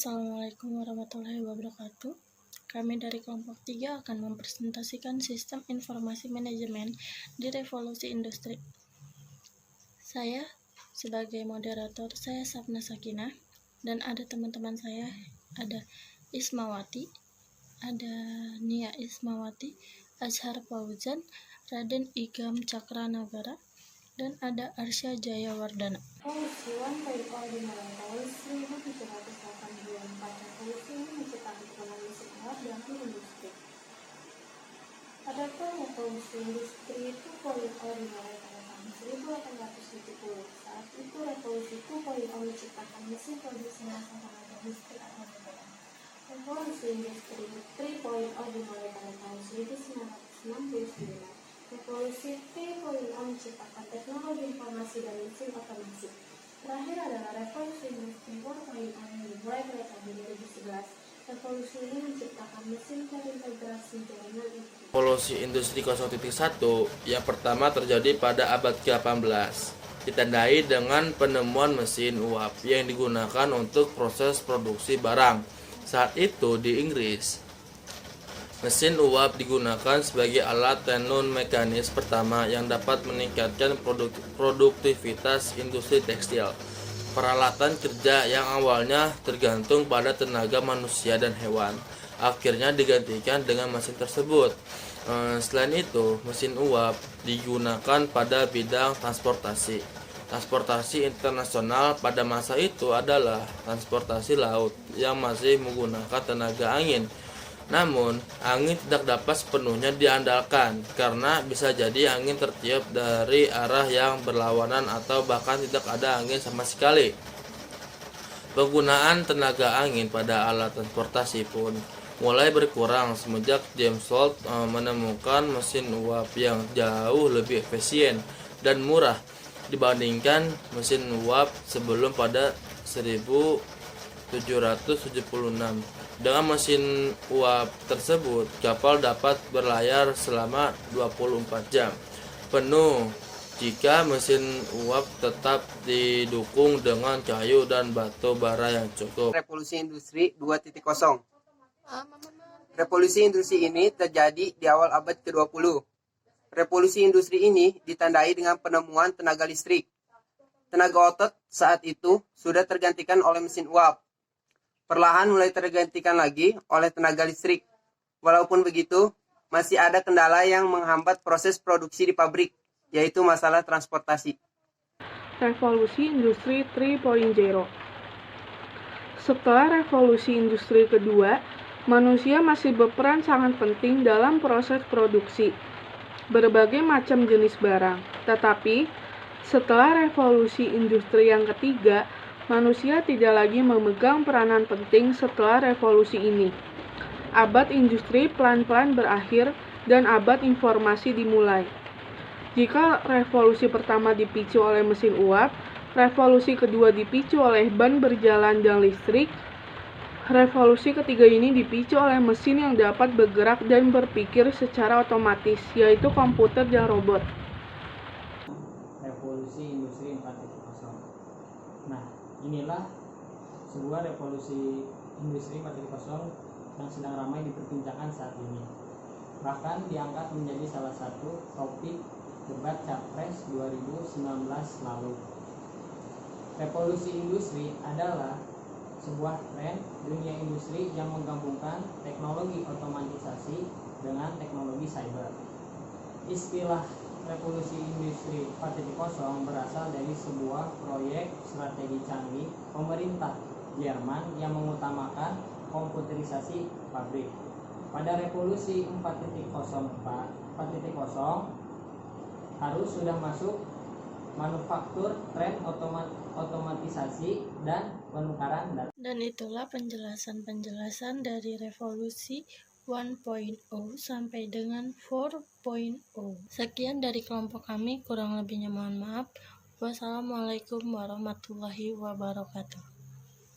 Assalamualaikum warahmatullahi wabarakatuh. Kami dari kelompok 3 akan mempresentasikan sistem informasi manajemen di revolusi industri. Saya sebagai moderator, saya Sapna Sakinah, dan ada teman-teman saya, ada Ismawati, ada Nia Ismawati, Azhar Fauzan, Raden Igam Cakranagara, dan ada Arsya Jayawardana. Revolusi 1.0 dimulai tahun 1784. Revolusi ini menciptakan ekonomi sekolah dan industri. Adapun revolusi industri 2.0 dimulai pada tahun 1870. Saat itu revolusi 2.0 menciptakan mesin produksi massal tenaga listrik atau BBM. Revolusi industri 3.0 dimulai pada tahun 1969. Revolusi 3.0 menciptakan teknologi informasi dan mesin otomasi. Terakhir adalah revolusi industri 4.0 yang dimulai pada tahun 2011. Revolusi ini menciptakan mesin terintegrasi jaringan internet. Revolusi industri 0.1 yang pertama terjadi pada abad ke-18, ditandai dengan penemuan mesin uap yang digunakan untuk proses produksi barang. Saat itu di Inggris, mesin uap digunakan sebagai alat tenun mekanis pertama yang dapat meningkatkan produktivitas industri tekstil. Peralatan kerja yang awalnya tergantung pada tenaga manusia dan hewan, akhirnya digantikan dengan mesin tersebut. Selain itu, mesin uap digunakan pada bidang transportasi. Transportasi internasional pada masa itu adalah transportasi laut yang masih menggunakan tenaga angin. Namun, angin tidak dapat sepenuhnya diandalkan karena bisa jadi angin tertiup dari arah yang berlawanan atau bahkan tidak ada angin sama sekali. Penggunaan tenaga angin pada alat transportasi pun mulai berkurang semenjak James Watt menemukan mesin uap yang jauh lebih efisien dan murah dibandingkan mesin uap sebelum pada 1776. Dengan mesin uap tersebut, kapal dapat berlayar selama 24 jam penuh jika mesin uap tetap didukung dengan kayu dan batu bara yang cukup. Revolusi Industri 2.0. Revolusi industri ini terjadi di awal abad ke-20. Revolusi industri ini ditandai dengan penemuan tenaga listrik. Tenaga otot saat itu sudah tergantikan oleh mesin uap. Perlahan mulai tergantikan lagi oleh tenaga listrik. Walaupun begitu, masih ada kendala yang menghambat proses produksi di pabrik, yaitu masalah transportasi. Revolusi Industri 3.0. Setelah revolusi industri kedua, manusia masih berperan sangat penting dalam proses produksi berbagai macam jenis barang. Tetapi, setelah revolusi industri yang ketiga, manusia tidak lagi memegang peranan penting setelah revolusi ini. Abad industri pelan-pelan berakhir dan abad informasi dimulai. Jika revolusi pertama dipicu oleh mesin uap, revolusi kedua dipicu oleh ban berjalan dan listrik, revolusi ketiga ini dipicu oleh mesin yang dapat bergerak dan berpikir secara otomatis, yaitu komputer dan robot. Revolusi industri 4.0. Nah, inilah sebuah revolusi industri 4.0 yang sedang ramai diperbincangkan saat ini. Bahkan diangkat menjadi salah satu topik debat Capres 2019 lalu. Revolusi industri adalah sebuah tren dunia industri yang menggabungkan teknologi otomatisasi dengan teknologi cyber. Istilah revolusi industri 4.0 berasal dari sebuah proyek strategi canggih pemerintah Jerman yang mengutamakan komputerisasi pabrik. Pada revolusi 4.0 harus sudah masuk manufaktur, tren otomatisasi dan penukaran data. Dan itulah penjelasan dari revolusi 1.0 sampai dengan 4.0. Sekian dari kelompok kami, kurang lebihnya mohon maaf. Wassalamualaikum warahmatullahi wabarakatuh.